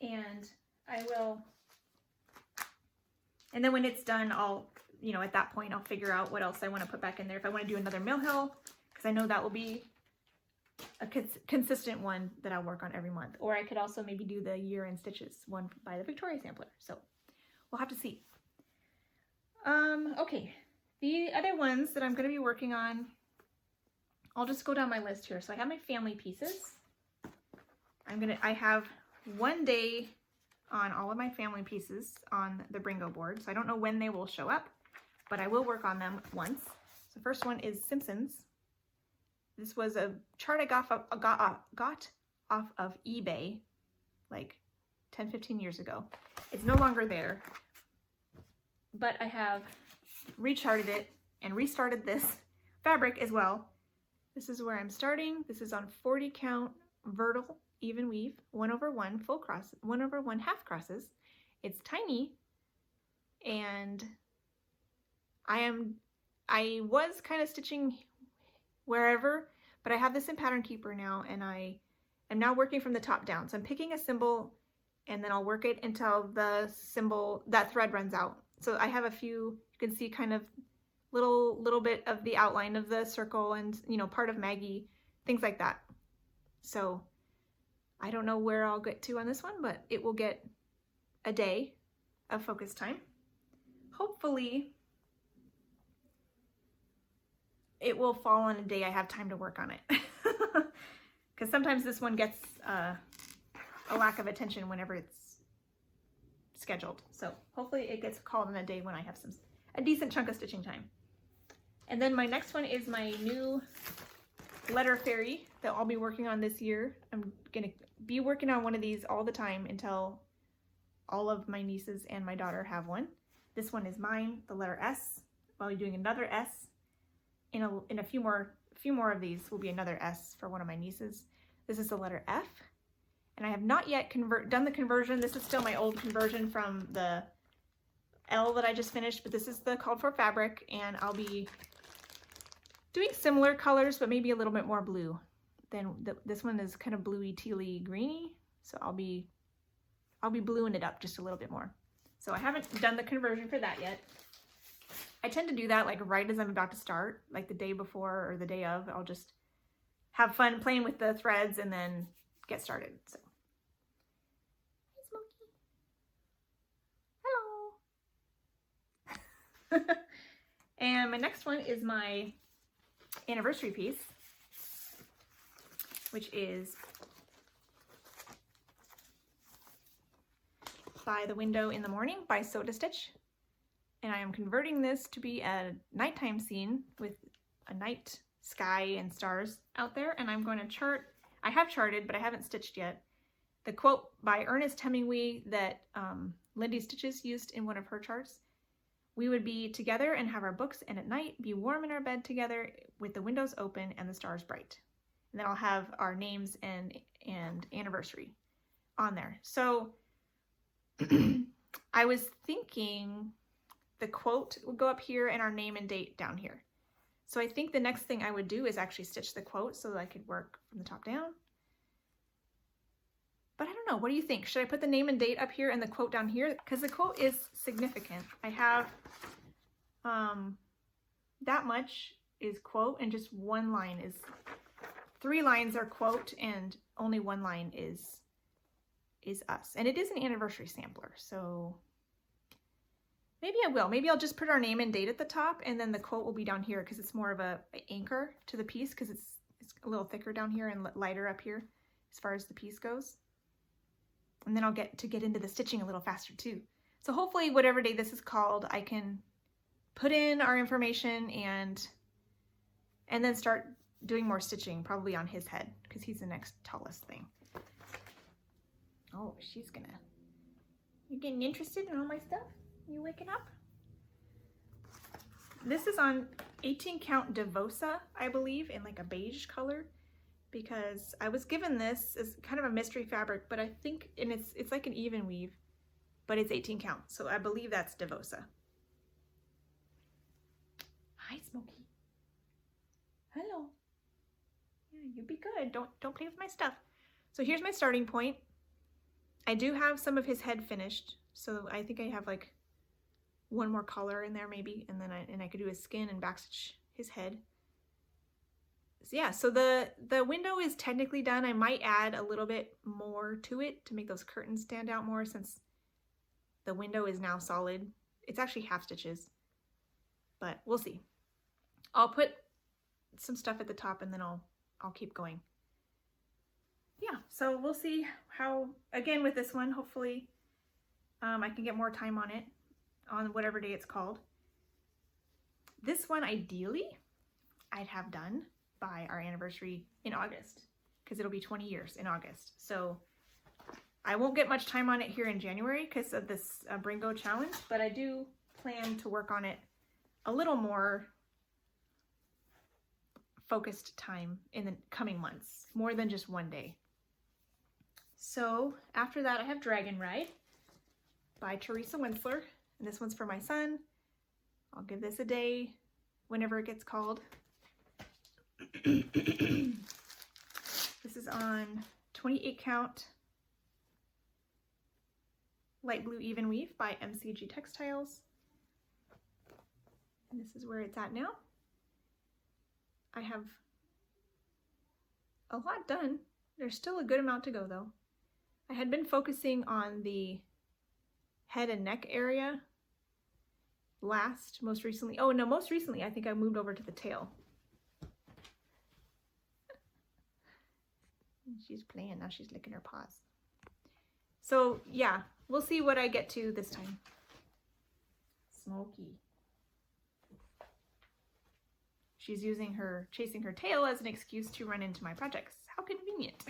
and I will. And then when it's done, at that point, I'll figure out what else I want to put back in there. If I want to do another Mill Hill, because I know that will be a consistent one that I'll work on every month. Or I could also maybe do the Year in Stitches one by the Victoria Sampler. So we'll have to see. Okay, the other ones that I'm going to be working on, I'll just go down my list here. So I have my family pieces. I have 1 day on all of my family pieces on the Bringo board. So I don't know when they will show up, but I will work on them once. So the first one is Simpsons. This was a chart I got off of eBay like 10-15 years ago. It's no longer there, but I have recharted it and restarted this fabric as well. This is where I'm starting. This is on 40 count vertical even weave, 1/1 full cross, 1/1 half crosses. It's tiny, and I was kind of stitching wherever, but I have this in Pattern Keeper now, and I am now working from the top down. So I'm picking a symbol, and then I'll work it until the symbol, that thread runs out. So I have a few, you can see kind of little bit of the outline of the circle and, part of Maggie, things like that. So I don't know where I'll get to on this one, but it will get a day of focus time. Hopefully it will fall on a day I have time to work on it. Because sometimes this one gets a lack of attention whenever it's scheduled. So hopefully it gets called on a day when I have a decent chunk of stitching time. And then my next one is my new letter fairy that I'll be working on this year. I'm gonna be working on one of these all the time until all of my nieces and my daughter have one. This one is mine, the letter S. I'll be doing another S in a few more of these will be another S for one of my nieces. This is the letter F, and I have not yet done the conversion. This is still my old conversion from the L that I just finished, but this is the called for fabric, and I'll be doing similar colors, but maybe a little bit more blue. Then this one is kind of bluey, tealy, greeny, so I'll be bluing it up just a little bit more. So I haven't done the conversion for that yet. I tend to do that like right as I'm about to start, like the day before or the day of. I'll just have fun playing with the threads and then get started. So, hey Smokey. Hello. And my next one is my anniversary piece, which is By the Window in the Morning by Sew to Stitch. And I am converting this to be a nighttime scene with a night sky and stars out there. And I'm going to chart, I have charted, but I haven't stitched yet, the quote by Ernest Hemingway that Lindy Stitches used in one of her charts. We would be together and have our books, and at night be warm in our bed together with the windows open and the stars bright. And then I'll have our names and anniversary on there. So I was thinking the quote will go up here and our name and date down here. So I think the next thing I would do is actually stitch the quote so that I could work from the top down. But I don't know, what do you think? Should I put the name and date up here and the quote down here? Because the quote is significant. I have that much is quote and just one line is, 3 lines are quote and only 1 line is us. And it is an anniversary sampler, so maybe I will. Maybe I'll just put our name and date at the top, and then the quote will be down here because it's more of an anchor to the piece, because it's a little thicker down here and lighter up here as far as the piece goes. And then I'll get into the stitching a little faster too. So hopefully whatever day this is called, I can put in our information and then start doing more stitching, probably on his head, because he's the next tallest thing. Oh, she's gonna... You getting interested in all my stuff? You waking up? This is on 18 count Devosa, I believe, in like a beige color, because I was given this as kind of a mystery fabric, but I think, and it's like an even weave, but it's 18 count, so I believe that's Devosa. Hi, Smokey. Hello. Yeah, you be good. Don't play with my stuff. So here's my starting point. I do have some of his head finished, so I think I have like one more color in there maybe, and then I could do his skin and backstitch his head. So yeah, so the window is technically done. I might add a little bit more to it to make those curtains stand out more, since the window is now solid. It's actually half stitches, but we'll see. I'll put some stuff at the top and then I'll keep going. Yeah, so we'll see how, again with this one, hopefully I can get more time on it on whatever day it's called. This one, ideally, I'd have done by our anniversary in August, because it'll be 20 years in August. So I won't get much time on it here in January because of this Bring Go challenge, but I do plan to work on it a little more focused time in the coming months, more than just one day. So after that, I have Dragon Ride by Teresa Winsler, and this one's for my son. I'll give this a day whenever it gets called. This is on 28 count light blue even weave by MCG Textiles. And this is where it's at now. I have a lot done. There's still a good amount to go though. I had been focusing on the head and neck area most recently I think I moved over to the tail. She's playing now, she's licking her paws. So yeah, we'll see what I get to this time. Smokey. She's chasing her tail as an excuse to run into my projects. How convenient.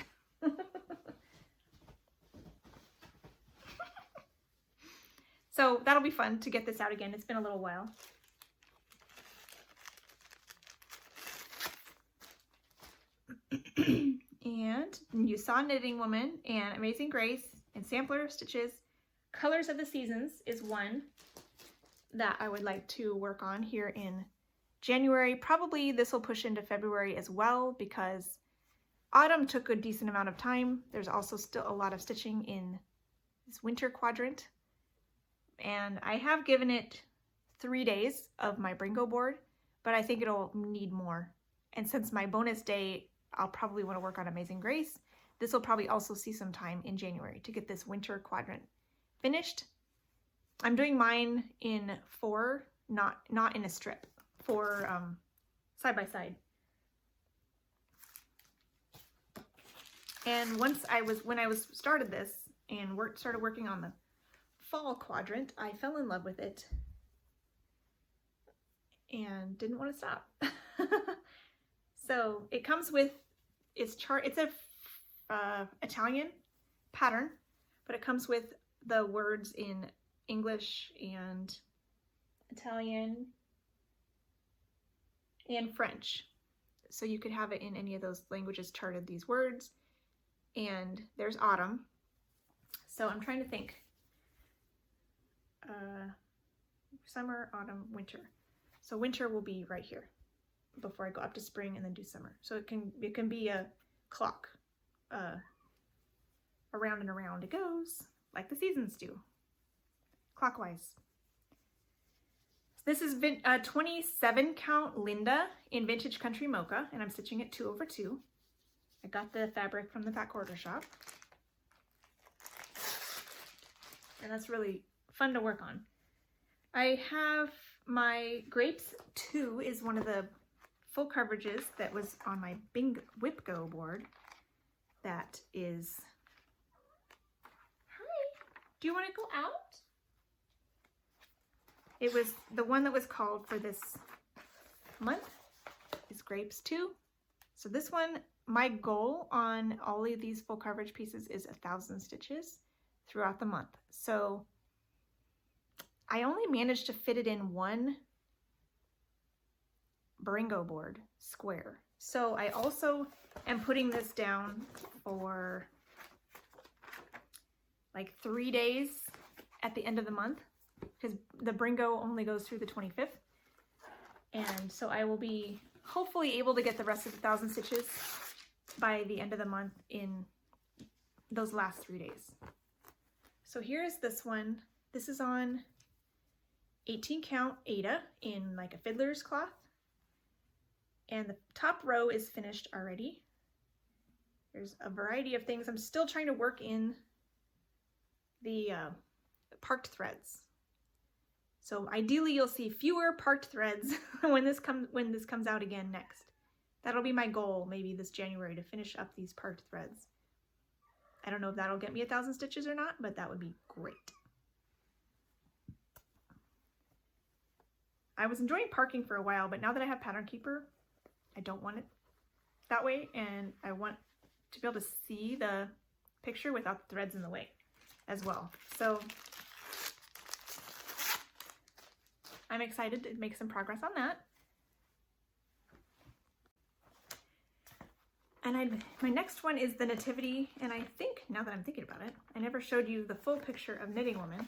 So that'll be fun to get this out again. It's been a little while. saw Knitting Woman and Amazing Grace and Sampler Stitches. Colors of the Seasons is one that I would like to work on here in January. Probably this will push into February as well because autumn took a decent amount of time. There's also still a lot of stitching in this winter quadrant. And I have given it 3 days of my Bringo board, but I think it'll need more. And since my bonus day, I'll probably want to work on Amazing Grace. This will probably also see some time in January to get this winter quadrant finished. I'm doing mine in 4, not in a strip, 4 side by side. And when I started this and started working on the fall quadrant, I fell in love with it and didn't want to stop. So it comes with it's a Italian pattern, but it comes with the words in English and Italian and French. So you could have it in any of those languages charted, these words. And there's autumn. So I'm trying to think. Summer, autumn, winter. So winter will be right here before I go up to spring and then do summer. So it can be a clock. Around and around it goes, like the seasons do, clockwise. This is a 27 count Linda in Vintage Country Mocha, and I'm stitching it 2/2. I got the fabric from the Fat Quarter Shop, and that's really fun to work on. I have my Grapes 2 is one of the full coverages that was on my Bing Whip Go board. That is, hi, do you want to go out? It was the one that was called for this month is Grapes 2. So this one, my goal on all of these full coverage pieces is 1,000 stitches throughout the month. So I only managed to fit it in one Bringo board square. So I also am putting this down for like 3 days at the end of the month because the Bringo only goes through the 25th. And so I will be hopefully able to get the rest of the 1,000 stitches by the end of the month in those last 3 days. So here's this one. This is on 18 count Aida in like a fiddler's cloth. And the top row is finished already. There's a variety of things. I'm still trying to work in the parked threads. So ideally you'll see fewer parked threads when this comes out again next. That'll be my goal maybe this January, to finish up these parked threads. I don't know if that'll get me 1,000 stitches or not, but that would be great. I was enjoying parking for a while, but now that I have Pattern Keeper, I don't want it that way, and I want to be able to see the picture without the threads in the way as well. So I'm excited to make some progress on that. And my next one is the Nativity, and I think, now that I'm thinking about it, I never showed you the full picture of Knitting Woman.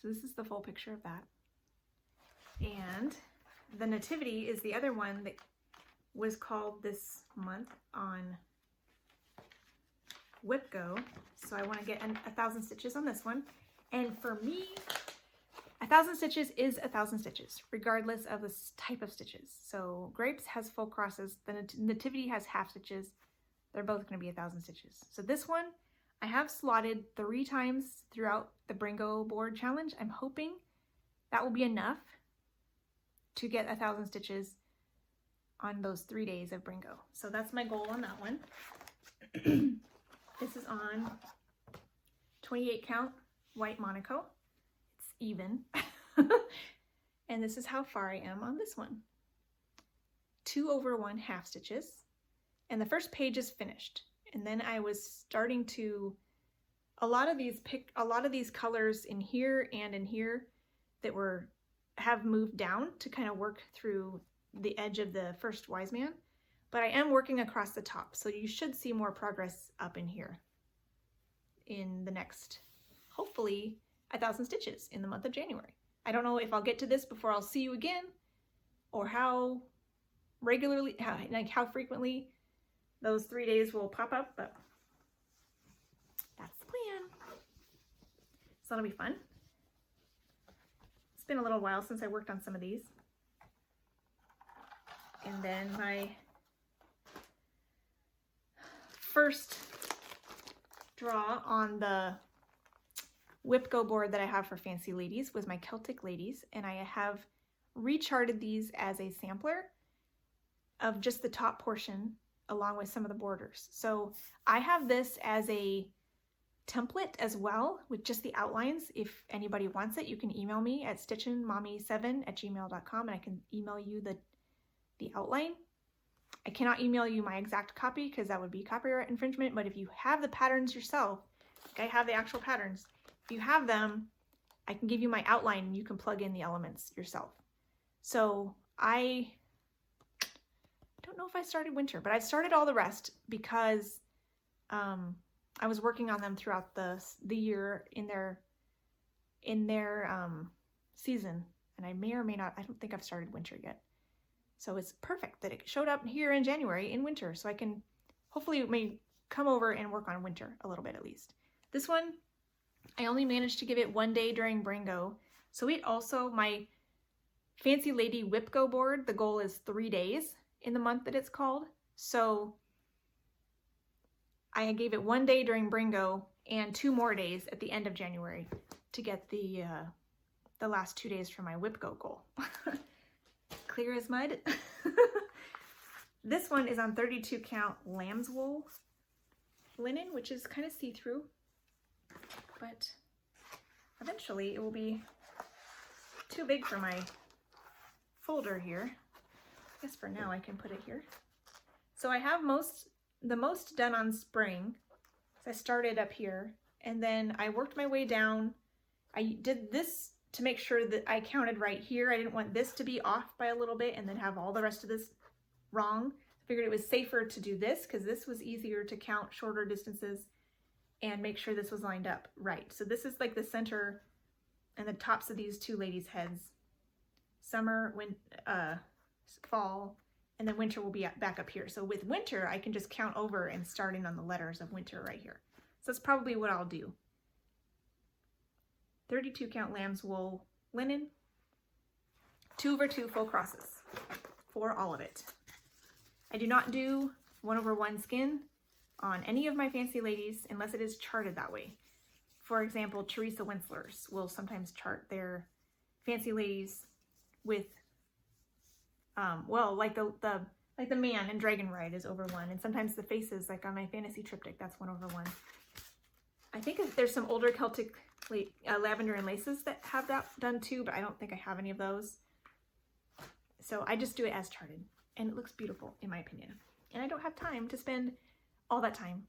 So this is the full picture of that. And the Nativity is the other one that was called this month on Whip Go. So I want to get 1,000 stitches on this one. And for me, 1,000 stitches is 1,000 stitches, regardless of the type of stitches. So Grapes has full crosses, the Nativity has half stitches. They're both going to be 1,000 stitches. So this one I have slotted 3 times throughout the Bringo board challenge. I'm hoping that will be enough to get 1,000 stitches on those 3 days of Bringo. So that's my goal on that one. This is on 28 count white Monaco. It's even. And this is how far I am on this one. 2/1 half stitches. And the first page is finished. And then I was starting to, a lot of these colors in here and in here that have moved down to kind of work through the edge of the first Wise Man. but I am working across the top, so you should see more progress up in here in the next, hopefully, 1,000 stitches in the month of January. I don't know if I'll get to this before I'll see you again, or how regularly, how frequently those 3 days will pop up, but that's the plan. So that'll be fun. It's been a little while since I worked on some of these. And then my first draw on the whip go board that I have for Fancy Ladies was my Celtic Ladies, and I have recharted these as a sampler of just the top portion along with some of the borders. So I have this as a template as well with just the outlines. If anybody wants it, you can email me at stitchinmommy7@gmail.com and I can email you the outline. I cannot email you my exact copy because that would be copyright infringement, but if you have the patterns yourself, like I have the actual patterns, if you have them, I can give you my outline and you can plug in the elements yourself. So I don't know if I started winter, but I've started all the rest because I was working on them throughout the year in their season, and I may or may not, I don't think I've started winter yet. So it's perfect that it showed up here in January in winter, so I can hopefully may come over and work on winter a little bit at least. This one, I only managed to give it 1 day during Bringo. So it also, my Fancy Lady Whip Go board, the goal is 3 days in the month that it's called. So I gave it 1 day during Bringo and 2 more days at the end of January to get the last 2 days for my Whip Go goal. Clear as mud. This one is on 32 count lamb's wool linen, which is kind of see-through, but eventually it will be too big for my folder here. I guess for now I can put it here. So I have the most done on spring. So I started up here and then I worked my way down. I did this to make sure that I counted right here. I didn't want this to be off by a little bit and then have all the rest of this wrong. I figured it was safer to do this because this was easier to count shorter distances and make sure this was lined up right. So this is like the center and the tops of these 2 ladies' heads. Summer, fall, and then winter will be back up here. So with winter, I can just count over and start in on the letters of winter right here. So that's probably what I'll do. 32 count lamb's wool linen, 2/2 full crosses for all of it. I do not do 1/1 skin on any of my Fancy Ladies unless it is charted that way. For example, Teresa Winsler's will sometimes chart their Fancy Ladies with, well, like the man in Dragon Ride is over 1, and sometimes the faces, like on my Fantasy Triptych, that's 1/1. I think there's some older Celtic lavender and laces that have that done too, but I don't think I have any of those. So I just do it as charted, and it looks beautiful in my opinion. And I don't have time to spend all that time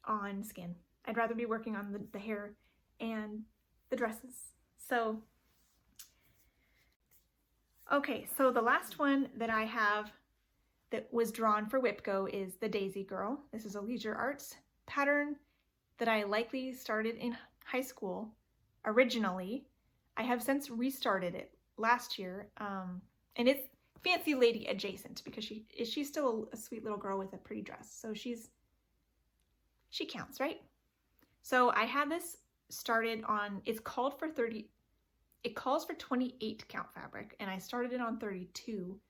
on skin. I'd rather be working on the hair and the dresses. So, okay, so the last one that I have that was drawn for Whip Go is the Daisy Girl. This is a Leisure Arts pattern that I likely started in high school originally. I have since restarted it last year, and it's Fancy Lady adjacent because she's still a sweet little girl with a pretty dress, so she counts, right? So I had this started on, it calls for 28 count fabric, and I started it on 32,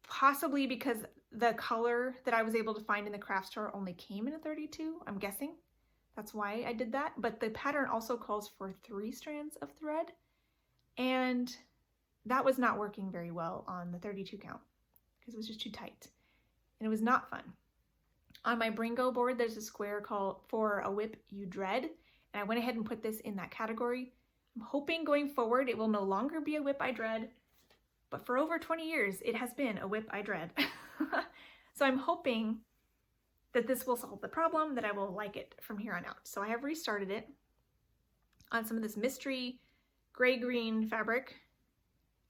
possibly because the color that I was able to find in the craft store only came in a 32, I'm guessing. That's why I did that. But the pattern also calls for 3 strands of thread, and that was not working very well on the 32 count because it was just too tight and it was not fun. On my Bringo board, there's a square called For a Whip You Dread, and I went ahead and put this in that category. I'm hoping going forward it will no longer be a whip I dread, but for over 20 years it has been a whip I dread. So I'm hoping that this will solve the problem, that I will like it from here on out. So I have restarted it on some of this mystery gray-green fabric,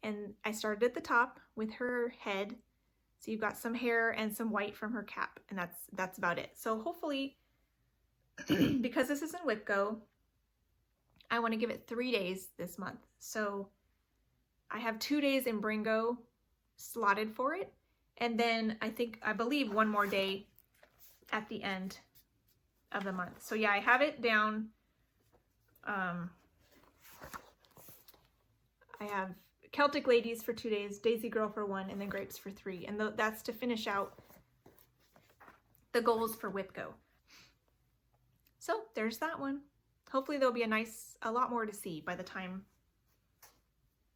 and I started at the top with her head So you've got some hair and some white from her cap, and that's about it. So hopefully, because this is in WIPGO, I want to give it 3 days this month. So I have 2 days in Bringo slotted for it. And then I believe 1 more day at the end of the month. So yeah, I have it down. I have Celtic Ladies for 2 days, Daisy Girl for 1, and then Grapes for 3. And that's to finish out the goals for WIPGO. So there's that one. Hopefully there'll be a lot more to see by the time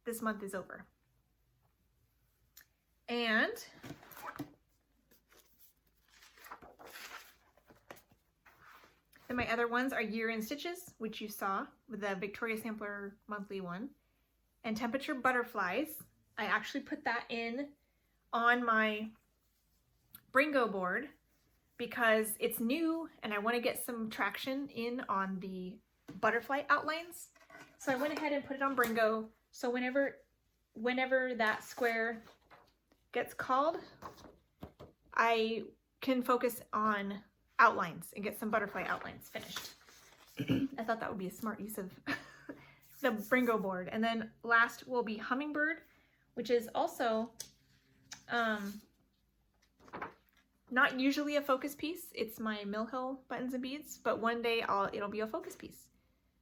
this month is over. And then my other ones are Year in Stitches, which you saw with the Victoria Sampler monthly one, and Temperature Butterflies. I actually put that in on my Bringo board because it's new and I want to get some traction in on the butterfly outlines. So I went ahead and put it on Bringo. So whenever that square gets called, I can focus on outlines and get some butterfly outlines finished. I thought that would be a smart use of the Bringo board. And then last will be Hummingbird, which is also not usually a focus piece. It's my Mill Hill buttons and beads, but one day it'll be a focus piece.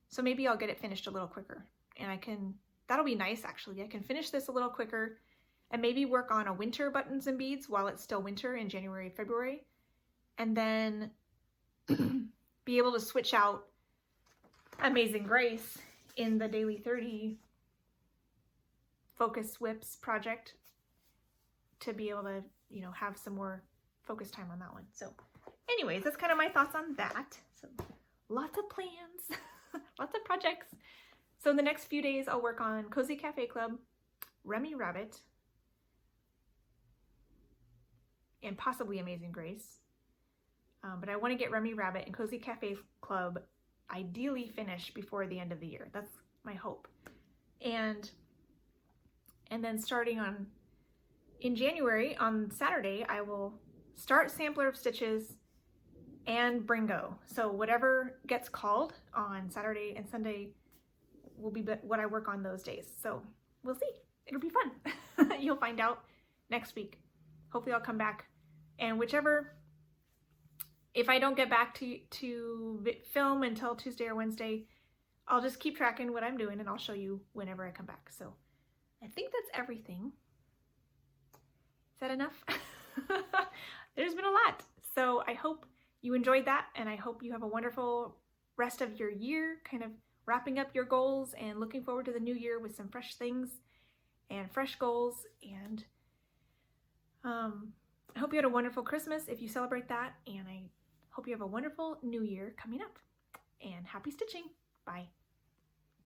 So maybe I'll get it finished a little quicker, and that'll be nice actually. I can finish this a little quicker and maybe work on a winter buttons and beads while it's still winter in January, February, and then be able to switch out Amazing Grace in the Daily 30 Focus Whips project to be able to, have some more focus time on that one. So anyways, that's kind of my thoughts on that. So lots of plans, lots of projects. So in the next few days, I'll work on Cozy Cafe Club, Remy Rabbit, and possibly Amazing Grace. But I want to get Remy Rabbit and Cozy Cafe Club ideally finished before the end of the year. That's my hope. And then starting in January, on Saturday, I will start Sampler of Stitches and Bringo. So whatever gets called on Saturday and Sunday will be what I work on those days. So we'll see. It'll be fun. You'll find out next week. Hopefully I'll come back, and if I don't get back to film until Tuesday or Wednesday, I'll just keep tracking what I'm doing and I'll show you whenever I come back. So I think that's everything. Is that enough? There's been a lot. So I hope you enjoyed that, and I hope you have a wonderful rest of your year, kind of wrapping up your goals and looking forward to the new year with some fresh things and fresh goals. And I hope you had a wonderful Christmas if you celebrate that, and I hope you have a wonderful new year coming up. And happy stitching. Bye.